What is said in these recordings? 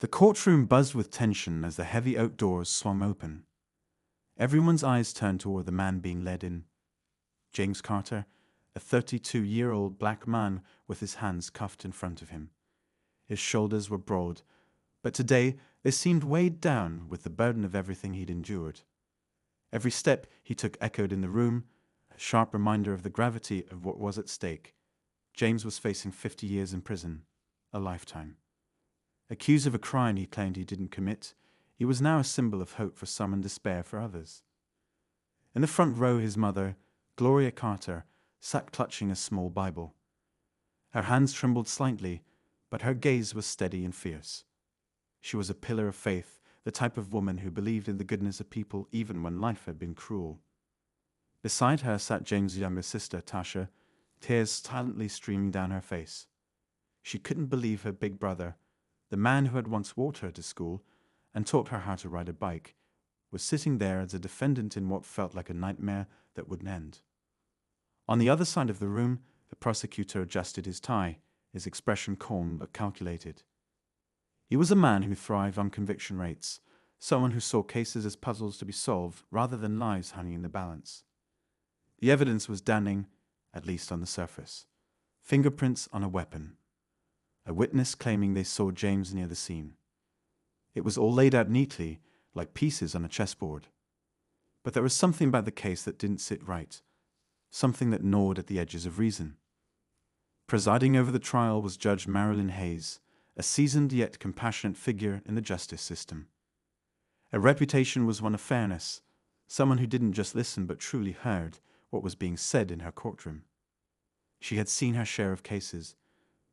The courtroom buzzed with tension as the heavy oak doors swung open. Everyone's eyes turned toward the man being led in. James Carter, a 32-year-old black man with his hands cuffed in front of him. His shoulders were broad, but today they seemed weighed down with the burden of everything he'd endured. Every step he took echoed in the room, a sharp reminder of the gravity of what was at stake. James was facing 50 years in prison, a lifetime. Accused of a crime he claimed he didn't commit, he was now a symbol of hope for some and despair for others. In the front row, his mother, Gloria Carter, sat clutching a small Bible. Her hands trembled slightly, but her gaze was steady and fierce. She was a pillar of faith, the type of woman who believed in the goodness of people even when life had been cruel. Beside her sat James' younger sister, Tasha, tears silently streaming down her face. She couldn't believe her big brother, the man who had once walked her to school and taught her how to ride a bike, was sitting there as a defendant in what felt like a nightmare that wouldn't end. On the other side of the room, the prosecutor adjusted his tie, his expression calm but calculated. He was a man who thrived on conviction rates, someone who saw cases as puzzles to be solved rather than lives hanging in the balance. The evidence was damning, at least on the surface. Fingerprints on a weapon. A witness claiming they saw James near the scene. It was all laid out neatly, like pieces on a chessboard. But there was something about the case that didn't sit right, something that gnawed at the edges of reason. Presiding over the trial was Judge Marilyn Hayes, a seasoned yet compassionate figure in the justice system. Her reputation was one of fairness, someone who didn't just listen but truly heard what was being said in her courtroom. She had seen her share of cases,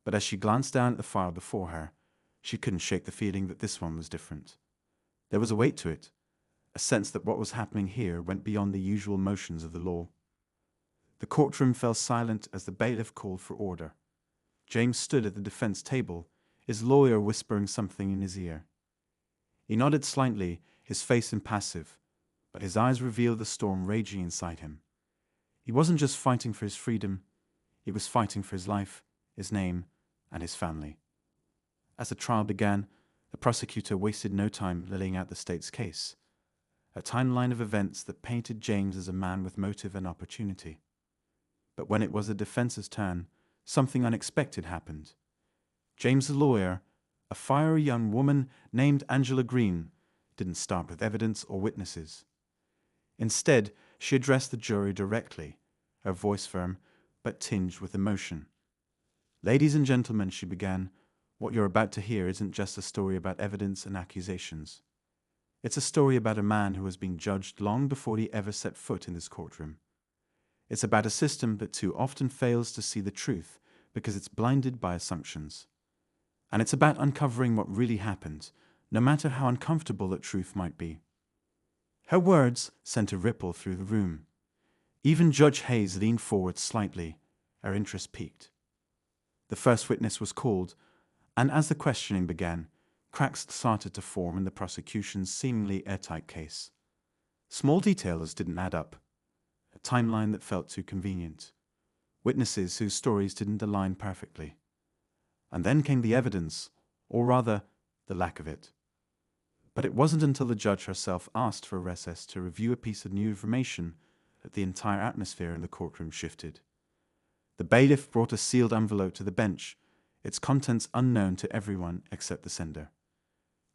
but as she glanced down at the file before her, she couldn't shake the feeling that this one was different. There was a weight to it, a sense that what was happening here went beyond the usual motions of the law. The courtroom fell silent as the bailiff called for order. James stood at the defense table, his lawyer whispering something in his ear. He nodded slightly, his face impassive, but his eyes revealed the storm raging inside him. He wasn't just fighting for his freedom, he was fighting for his life, his name, and his family. As the trial began, the prosecutor wasted no time laying out the state's case, a timeline of events that painted James as a man with motive and opportunity. But when it was the defense's turn, something unexpected happened. James' lawyer, a fiery young woman named Angela Green, didn't start with evidence or witnesses. Instead, she addressed the jury directly, her voice firm but tinged with emotion. "Ladies and gentlemen," she began, "what you're about to hear isn't just a story about evidence and accusations. It's a story about a man who has been judged long before he ever set foot in this courtroom. It's about a system that too often fails to see the truth because it's blinded by assumptions. And it's about uncovering what really happened, no matter how uncomfortable that truth might be." Her words sent a ripple through the room. Even Judge Hayes leaned forward slightly, her interest piqued. The first witness was called, and as the questioning began, cracks started to form in the prosecution's seemingly airtight case. Small details didn't add up. A timeline that felt too convenient. Witnesses whose stories didn't align perfectly. And then came the evidence, or rather, the lack of it. But it wasn't until the judge herself asked for a recess to review a piece of new information that the entire atmosphere in the courtroom shifted. The bailiff brought a sealed envelope to the bench, its contents unknown to everyone except the sender.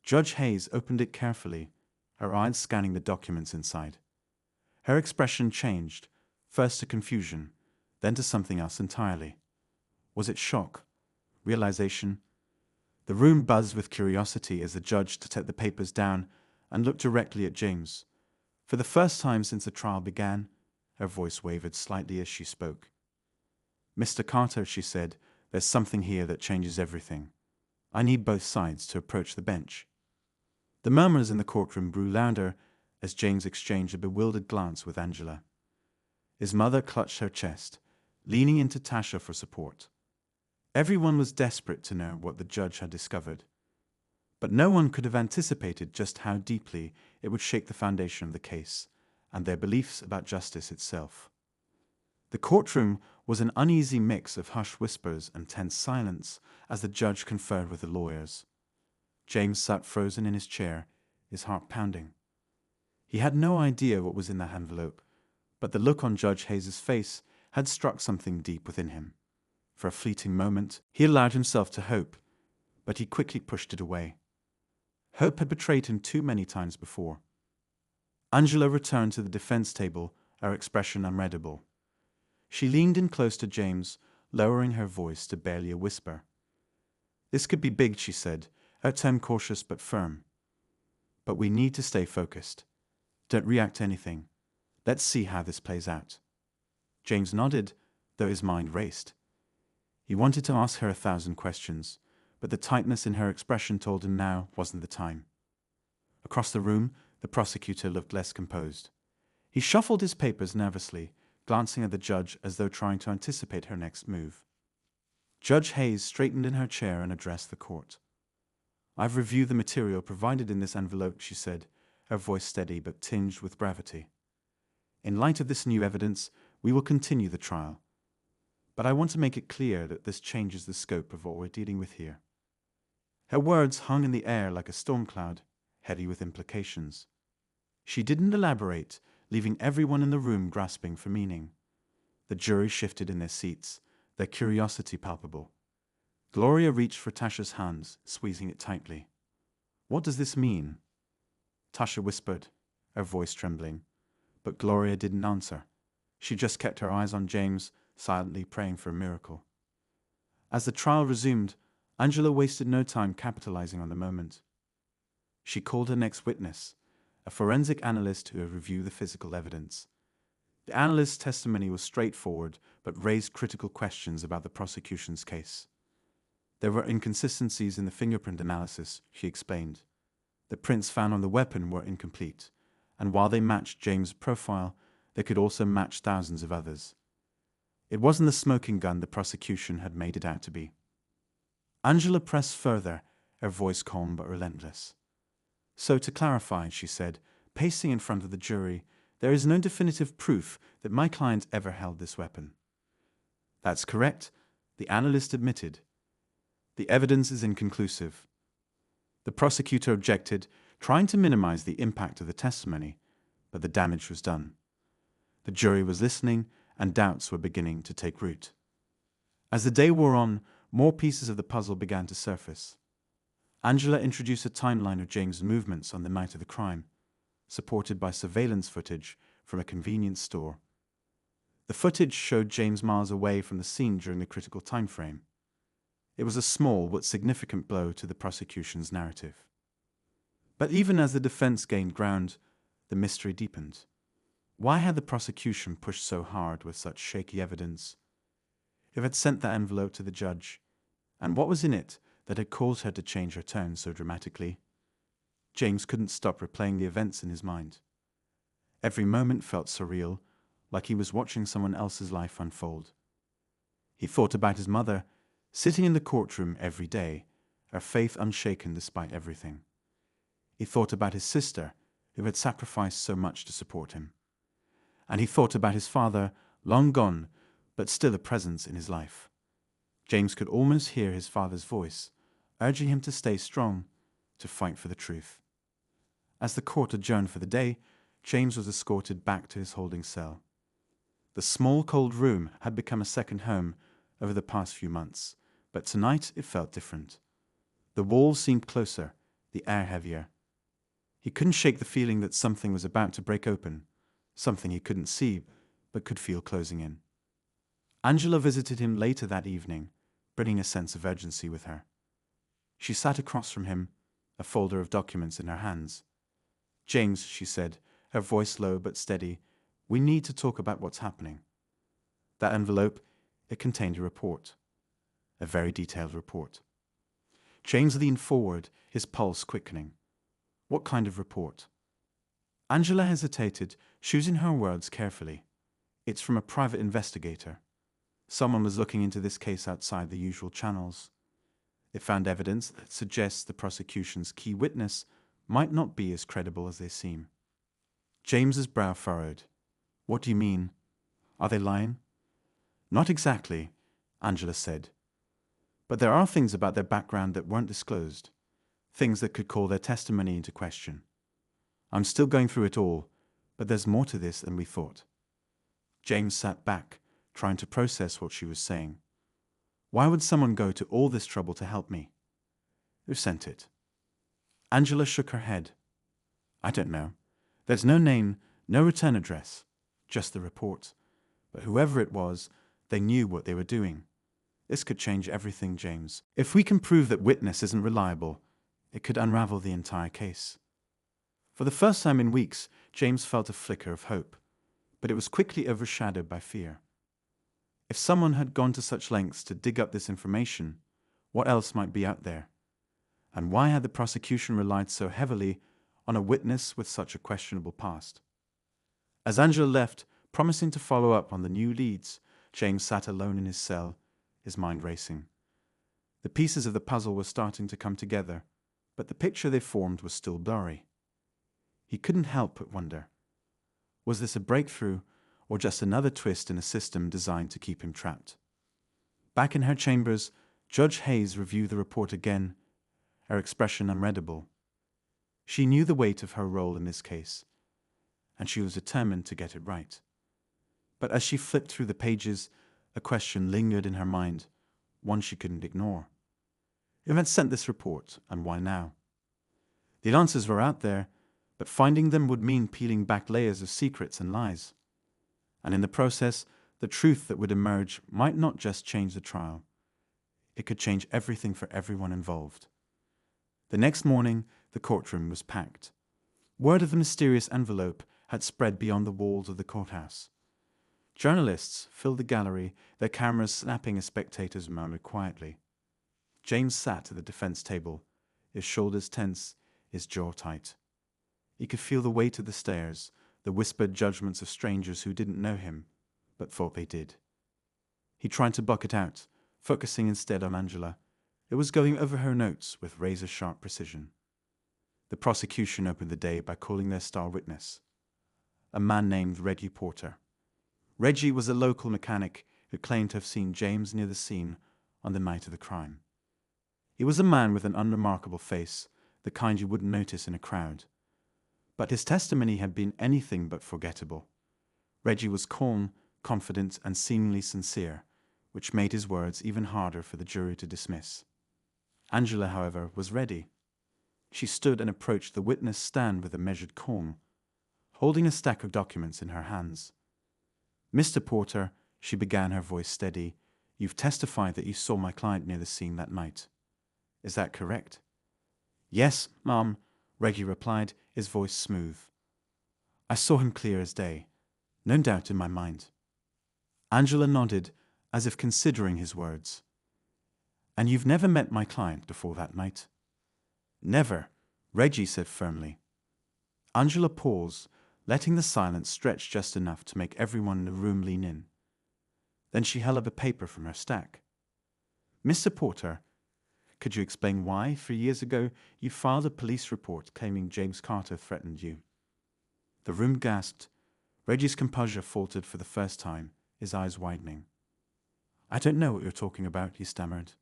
Judge Hayes opened it carefully, her eyes scanning the documents inside. Her expression changed, first to confusion, then to something else entirely. Was it shock? Realization? The room buzzed with curiosity as the judge set the papers down and looked directly at James. For the first time since the trial began, her voice wavered slightly as she spoke. "Mr. Carter," she said, "there's something here that changes everything. I need both sides to approach the bench." The murmurs in the courtroom grew louder as James exchanged a bewildered glance with Angela. His mother clutched her chest, leaning into Tasha for support. Everyone was desperate to know what the judge had discovered. But no one could have anticipated just how deeply it would shake the foundation of the case and their beliefs about justice itself. The courtroom was an uneasy mix of hushed whispers and tense silence as the judge conferred with the lawyers. James sat frozen in his chair, his heart pounding. He had no idea what was in that envelope, but the look on Judge Hayes's face had struck something deep within him. For a fleeting moment, he allowed himself to hope, but he quickly pushed it away. Hope had betrayed him too many times before. Angela returned to the defense table, her expression unreadable. She leaned in close to James, lowering her voice to barely a whisper. "This could be big," she said, her tone cautious but firm. "But we need to stay focused. Don't react to anything. Let's see how this plays out." James nodded, though his mind raced. He wanted to ask her 1,000 questions, but the tightness in her expression told him now wasn't the time. Across the room, the prosecutor looked less composed. He shuffled his papers nervously, glancing at the judge as though trying to anticipate her next move. Judge Hayes straightened in her chair and addressed the court. "I've reviewed the material provided in this envelope," she said, her voice steady but tinged with gravity. "In light of this new evidence, we will continue the trial. But I want to make it clear that this changes the scope of what we're dealing with here." Her words hung in the air like a storm cloud, heavy with implications. She didn't elaborate, leaving everyone in the room grasping for meaning. The jury shifted in their seats, their curiosity palpable. Gloria reached for Tasha's hands, squeezing it tightly. "What does this mean?" Tasha whispered, her voice trembling, but Gloria didn't answer. She just kept her eyes on James, silently praying for a miracle. As the trial resumed, Angela wasted no time capitalizing on the moment. She called her next witness, a forensic analyst who would review the physical evidence. The analyst's testimony was straightforward, but raised critical questions about the prosecution's case. There were inconsistencies in the fingerprint analysis, she explained. The prints found on the weapon were incomplete, and while they matched James' profile, they could also match thousands of others. It wasn't the smoking gun the prosecution had made it out to be. Angela pressed further, her voice calm but relentless. "So to clarify," she said, pacing in front of the jury, "there is no definitive proof that my client ever held this weapon." "That's correct," the analyst admitted. "The evidence is inconclusive." The prosecutor objected, trying to minimize the impact of the testimony, but the damage was done. The jury was listening, and doubts were beginning to take root. As the day wore on, more pieces of the puzzle began to surface. Angela introduced a timeline of James' movements on the night of the crime, supported by surveillance footage from a convenience store. The footage showed James miles away from the scene during the critical time frame. It was a small but significant blow to the prosecution's narrative. But even as the defense gained ground, the mystery deepened. Why had the prosecution pushed so hard with such shaky evidence? It had sent that envelope to the judge, and what was in it that had caused her to change her tone so dramatically? James couldn't stop replaying the events in his mind. Every moment felt surreal, like he was watching someone else's life unfold. He thought about his mother, sitting in the courtroom every day, her faith unshaken despite everything. He thought about his sister, who had sacrificed so much to support him. And he thought about his father, long gone, but still a presence in his life. James could almost hear his father's voice, urging him to stay strong, to fight for the truth. As the court adjourned for the day, James was escorted back to his holding cell. The small, cold room had become a second home over the past few months, but tonight it felt different. The walls seemed closer, the air heavier. He couldn't shake the feeling that something was about to break open, something he couldn't see, but could feel closing in. Angela visited him later that evening, bringing a sense of urgency with her. She sat across from him, a folder of documents in her hands. "James," she said, her voice low but steady, "we need to talk about what's happening." That envelope, it contained a report. A very detailed report. James leaned forward, his pulse quickening. What kind of report? Angela hesitated, choosing her words carefully. "It's from a private investigator. Someone was looking into this case outside the usual channels. It found evidence that suggests the prosecution's key witness might not be as credible as they seem." James's brow furrowed. "What do you mean? Are they lying?" "Not exactly," Angela said. "But there are things about their background that weren't disclosed. things that could call their testimony into question. I'm still going through it all, but there's more to this than we thought. James sat back, trying to process what she was saying. Why would someone go to all this trouble to help me? Who sent it? Angela shook her head. I don't know. There's no name, no return address, just the report. But whoever it was, they knew what they were doing. This could change everything, James. If we can prove that witness isn't reliable, it could unravel the entire case. For the first time in weeks, James felt a flicker of hope, but it was quickly overshadowed by fear. If someone had gone to such lengths to dig up this information, what else might be out there? And why had the prosecution relied so heavily on a witness with such a questionable past? As Angela left, promising to follow up on the new leads, James sat alone in his cell, his mind racing. The pieces of the puzzle were starting to come together, but the picture they formed was still blurry. He couldn't help but wonder, was this a breakthrough or just another twist in a system designed to keep him trapped? Back in her chambers, Judge Hayes reviewed the report again, her expression unreadable. She knew the weight of her role in this case, and she was determined to get it right. But as she flipped through the pages, a question lingered in her mind, one she couldn't ignore. Who had sent this report, and why now? The answers were out there, but finding them would mean peeling back layers of secrets and lies. And in the process, the truth that would emerge might not just change the trial. It could change everything for everyone involved. The next morning, the courtroom was packed. Word of the mysterious envelope had spread beyond the walls of the courthouse. Journalists filled the gallery, their cameras snapping as spectators murmured quietly. James sat at the defense table, his shoulders tense, his jaw tight. He could feel the weight of the stares, the whispered judgments of strangers who didn't know him, but thought they did. He tried to block it out, focusing instead on Angela, who was going over her notes with razor-sharp precision. The prosecution opened the day by calling their star witness, a man named Reggie Porter. Reggie was a local mechanic who claimed to have seen James near the scene on the night of the crime. He was a man with an unremarkable face, the kind you wouldn't notice in a crowd. But his testimony had been anything but forgettable. Reggie was calm, confident, and seemingly sincere, which made his words even harder for the jury to dismiss. Angela, however, was ready. She stood and approached the witness stand with a measured calm, holding a stack of documents in her hands. Mr. Porter, she began, her voice steady, you've testified that you saw my client near the scene that night. Is that correct? Yes, ma'am, Reggie replied, his voice smooth. I saw him clear as day. No doubt in my mind. Angela nodded, as if considering his words. And you've never met my client before that night? Never, Reggie said firmly. Angela paused, letting the silence stretch just enough to make everyone in the room lean in. Then she held up a paper from her stack. Mr. Porter, could you explain why, 3 years ago, you filed a police report claiming James Carter threatened you? The room gasped. Reggie's composure faltered for the first time, his eyes widening. I don't know what you're talking about, he stammered.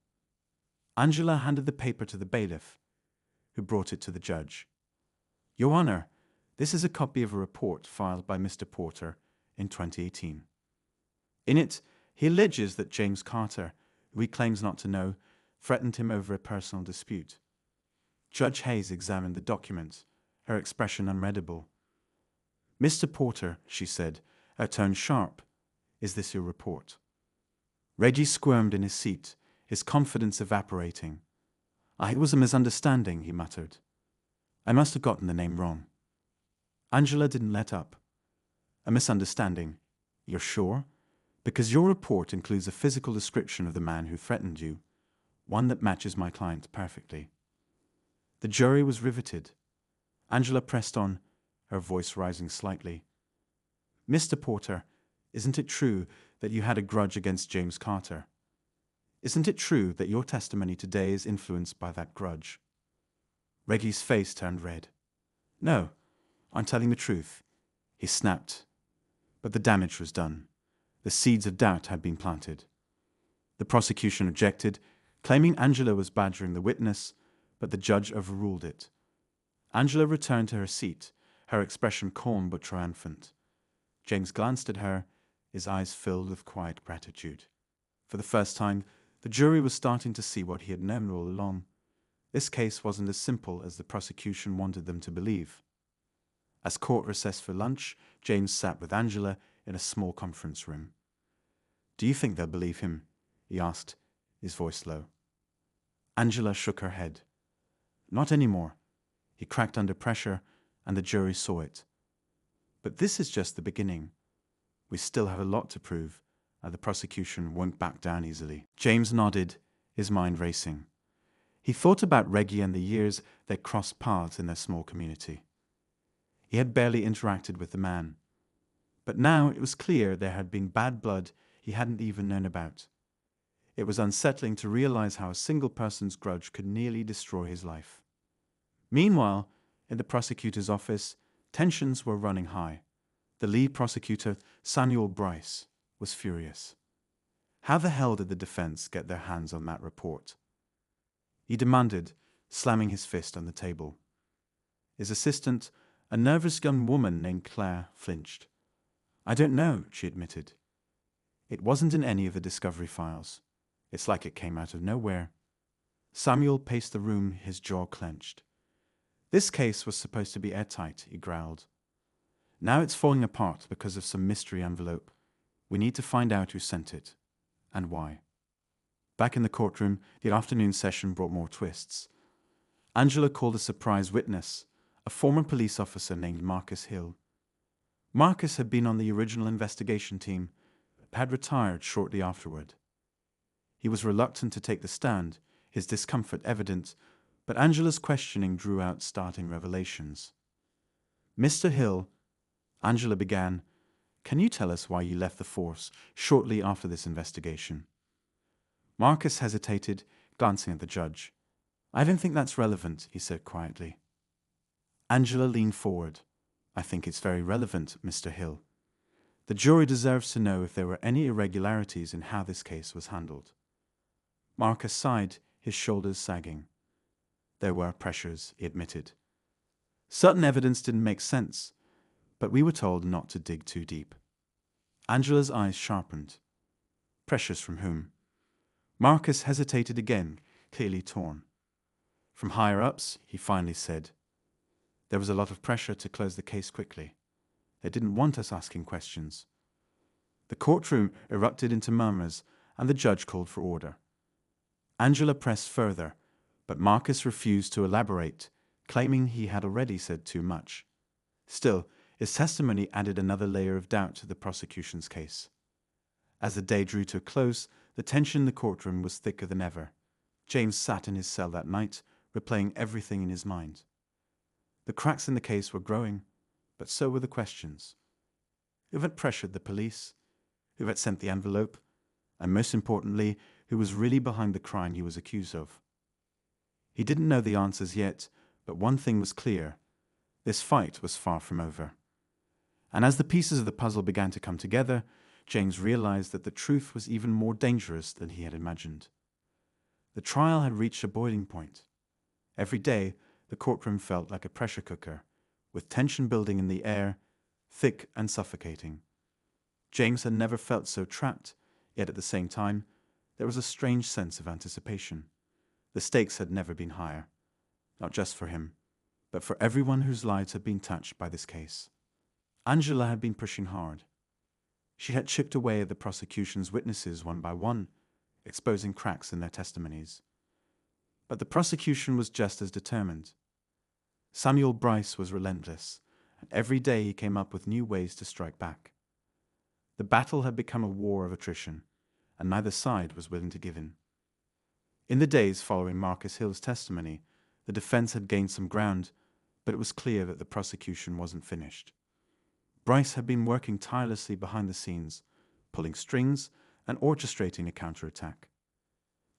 Angela handed the paper to the bailiff, who brought it to the judge. Your Honor, this is a copy of a report filed by Mr. Porter in 2018. In it, he alleges that James Carter, who he claims not to know, threatened him over a personal dispute. Judge Hayes examined the document, her expression unreadable. Mr. Porter, she said, her tone sharp, is this your report? Reggie squirmed in his seat, his confidence evaporating. It was a misunderstanding, he muttered. I must have gotten the name wrong. Angela didn't let up. A misunderstanding. You're sure? Because your report includes a physical description of the man who threatened you, one that matches my client perfectly. The jury was riveted. Angela pressed on, her voice rising slightly. Mr. Porter, isn't it true that you had a grudge against James Carter? Isn't it true that your testimony today is influenced by that grudge? Reggie's face turned red. No, I'm telling the truth, he snapped. But the damage was done. The seeds of doubt had been planted. The prosecution objected, claiming Angela was badgering the witness, but the judge overruled it. Angela returned to her seat, her expression calm but triumphant. James glanced at her, his eyes filled with quiet gratitude. For the first time, the jury was starting to see what he had known all along. This case wasn't as simple as the prosecution wanted them to believe. As court recessed for lunch, James sat with Angela in a small conference room. "Do you think they'll believe him?" he asked, his voice low. Angela shook her head. "Not anymore. He cracked under pressure, and the jury saw it. But this is just the beginning. We still have a lot to prove, and the prosecution won't back down easily." James nodded, his mind racing. He thought about Reggie and the years they crossed paths in their small community. He had barely interacted with the man. But now it was clear there had been bad blood he hadn't even known about. It was unsettling to realize how a single person's grudge could nearly destroy his life. Meanwhile, in the prosecutor's office, tensions were running high. The lead prosecutor, Samuel Bryce, was furious. How the hell did the defense get their hands on that report? He demanded, slamming his fist on the table. His assistant, a nervous young woman named Claire, flinched. "I don't know," she admitted. "It wasn't in any of the discovery files. It's like it came out of nowhere." Samuel paced the room, his jaw clenched. "This case was supposed to be airtight," he growled. "Now it's falling apart because of some mystery envelope. We need to find out who sent it, and why." Back in the courtroom, the afternoon session brought more twists. Angela called a surprise witness, a former police officer named Marcus Hill. Marcus had been on the original investigation team, but had retired shortly afterward. He was reluctant to take the stand, his discomfort evident, but Angela's questioning drew out startling revelations. "Mr. Hill," Angela began, "can you tell us why you left the force shortly after this investigation?" Marcus hesitated, glancing at the judge. "I don't think that's relevant," he said quietly. Angela leaned forward. "I think it's very relevant, Mr. Hill. The jury deserves to know if there were any irregularities in how this case was handled." Marcus sighed, his shoulders sagging. "There were pressures," he admitted. "Certain evidence didn't make sense, but we were told not to dig too deep." Angela's eyes sharpened. "Pressures from whom?" Marcus hesitated again, clearly torn. "From higher-ups," he finally said. "There was a lot of pressure to close the case quickly. They didn't want us asking questions." The courtroom erupted into murmurs, and the judge called for order. Angela pressed further, but Marcus refused to elaborate, claiming he had already said too much. Still, his testimony added another layer of doubt to the prosecution's case. As the day drew to a close, the tension in the courtroom was thicker than ever. James sat in his cell that night, replaying everything in his mind. The cracks in the case were growing, but so were the questions. Who had pressured the police? Who had sent the envelope? And most importantly, who was really behind the crime he was accused of? He didn't know the answers yet, but one thing was clear. This fight was far from over. And as the pieces of the puzzle began to come together, James realized that the truth was even more dangerous than he had imagined. The trial had reached a boiling point. Every day, the courtroom felt like a pressure cooker, with tension building in the air, thick and suffocating. James had never felt so trapped, yet at the same time, there was a strange sense of anticipation. The stakes had never been higher, not just for him, but for everyone whose lives had been touched by this case. Angela had been pushing hard. She had chipped away at the prosecution's witnesses one by one, exposing cracks in their testimonies. But the prosecution was just as determined. Samuel Bryce was relentless, and every day he came up with new ways to strike back. The battle had become a war of attrition, and neither side was willing to give in. In the days following Marcus Hill's testimony, the defense had gained some ground, but it was clear that the prosecution wasn't finished. Bryce had been working tirelessly behind the scenes, pulling strings and orchestrating a counterattack.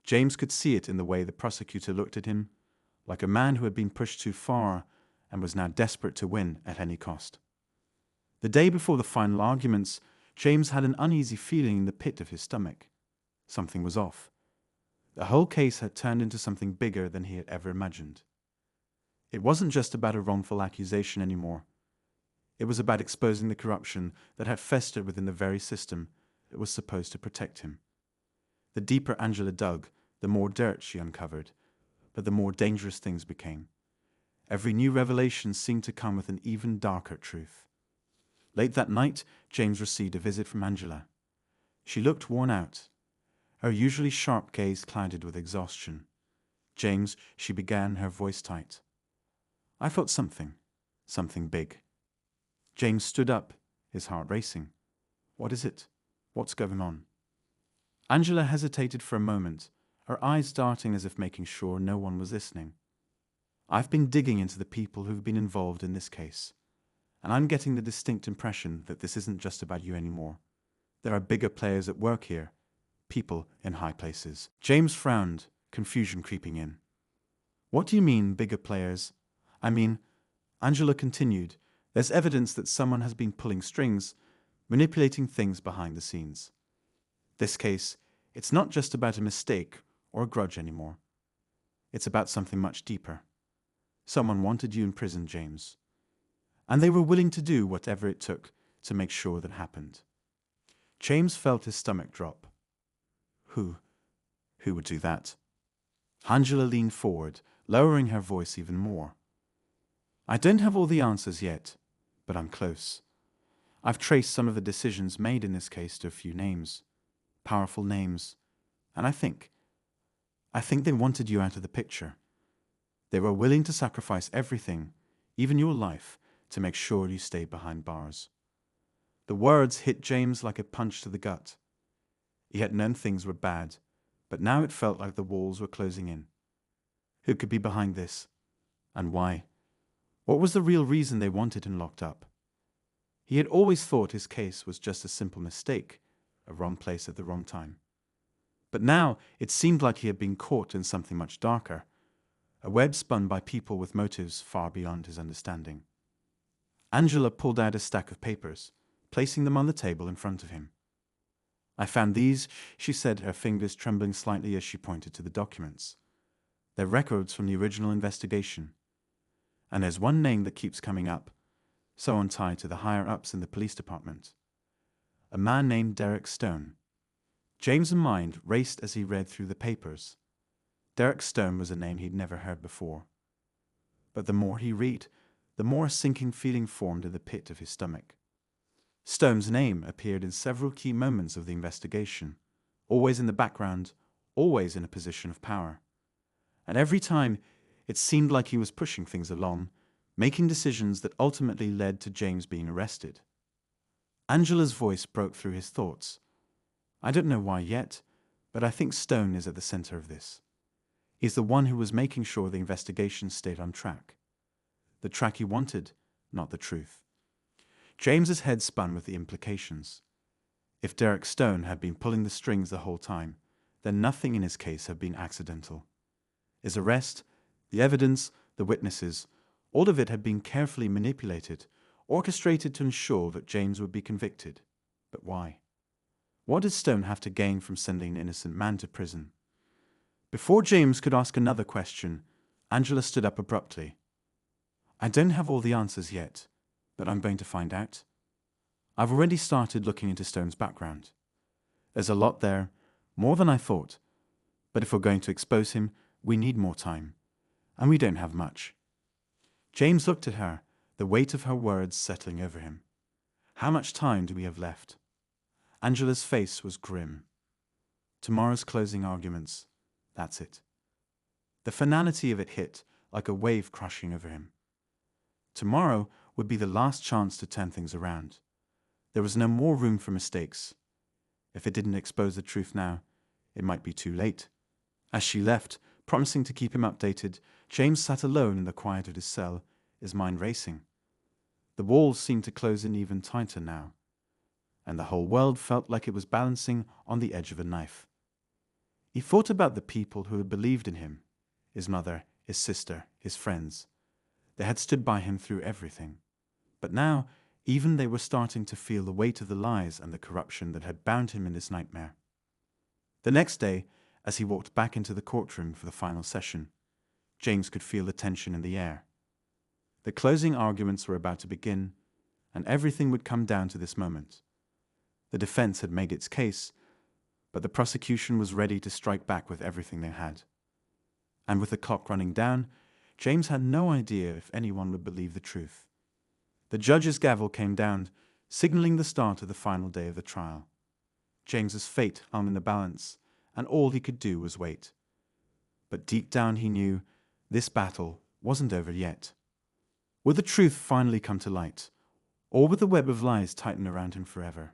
James could see it in the way the prosecutor looked at him, like a man who had been pushed too far and was now desperate to win at any cost. The day before the final arguments, James had an uneasy feeling in the pit of his stomach. Something was off. The whole case had turned into something bigger than he had ever imagined. It wasn't just about a wrongful accusation anymore. It was about exposing the corruption that had festered within the very system that was supposed to protect him. The deeper Angela dug, the more dirt she uncovered, but the more dangerous things became. Every new revelation seemed to come with an even darker truth. Late that night, James received a visit from Angela. She looked worn out, her usually sharp gaze clouded with exhaustion. "James," she began, her voice tight. "I felt something big." James stood up, his heart racing. "What is it? What's going on?" Angela hesitated for a moment, her eyes darting as if making sure no one was listening. "I've been digging into the people who've been involved in this case, and I'm getting the distinct impression that this isn't just about you anymore. There are bigger players at work here, people in high places." James frowned, confusion creeping in. "What do you mean, bigger players?" "I mean," Angela continued, "there's evidence that someone has been pulling strings, manipulating things behind the scenes. This case, it's not just about a mistake or a grudge anymore. It's about something much deeper. Someone wanted you in prison, James, and they were willing to do whatever it took to make sure that happened." James felt his stomach drop. Who would do that? Angela leaned forward, lowering her voice even more. "I don't have all the answers yet, but I'm close. I've traced some of the decisions made in this case to a few names, powerful names, and I think they wanted you out of the picture. They were willing to sacrifice everything, even your life, to make sure you stayed behind bars." The words hit James like a punch to the gut. He had known things were bad, but now it felt like the walls were closing in. Who could be behind this? And why? What was the real reason they wanted him locked up? He had always thought his case was just a simple mistake, a wrong place at the wrong time. But now it seemed like he had been caught in something much darker, a web spun by people with motives far beyond his understanding. Angela pulled out a stack of papers, placing them on the table in front of him. "I found these," she said, her fingers trembling slightly as she pointed to the documents. "They're records from the original investigation. And there's one name that keeps coming up, someone tied to the higher-ups in the police department. A man named Derek Stone." James's mind raced as he read through the papers. Derek Stone was a name he'd never heard before. But the more he read, the more a sinking feeling formed in the pit of his stomach. Stone's name appeared in several key moments of the investigation, always in the background, always in a position of power. And every time, it seemed like he was pushing things along, making decisions that ultimately led to James being arrested. Angela's voice broke through his thoughts. "I don't know why yet, but I think Stone is at the center of this. He's the one who was making sure the investigation stayed on track. The track he wanted, not the truth." James's head spun with the implications. If Derek Stone had been pulling the strings the whole time, then nothing in his case had been accidental. His arrest, the evidence, the witnesses, all of it had been carefully manipulated, orchestrated to ensure that James would be convicted. But why? What did Stone have to gain from sending an innocent man to prison? Before James could ask another question, Angela stood up abruptly. "I don't have all the answers yet, but I'm going to find out. I've already started looking into Stone's background. There's a lot there, more than I thought. But if we're going to expose him, we need more time. And we don't have much." James looked at her, the weight of her words settling over him. "How much time do we have left?" Angela's face was grim. "Tomorrow's closing arguments. That's it." The finality of it hit like a wave crashing over him. Tomorrow would be the last chance to turn things around. There was no more room for mistakes. If it didn't expose the truth now, it might be too late. As she left, promising to keep him updated, James sat alone in the quiet of his cell, his mind racing. The walls seemed to close in even tighter now, and the whole world felt like it was balancing on the edge of a knife. He thought about the people who had believed in him, his mother, his sister, his friends. They had stood by him through everything. But now, even they were starting to feel the weight of the lies and the corruption that had bound him in this nightmare. The next day, As he walked back into the courtroom for the final session, James could feel the tension in the air. The closing arguments were about to begin, and everything would come down to this moment. The defense had made its case, but the prosecution was ready to strike back with everything they had. And with the clock running down, James had no idea if anyone would believe the truth. The judge's gavel came down, signaling the start of the final day of the trial. James's fate hung in the balance, and all he could do was wait. But deep down he knew this battle wasn't over yet. Would the truth finally come to light, or would the web of lies tighten around him forever?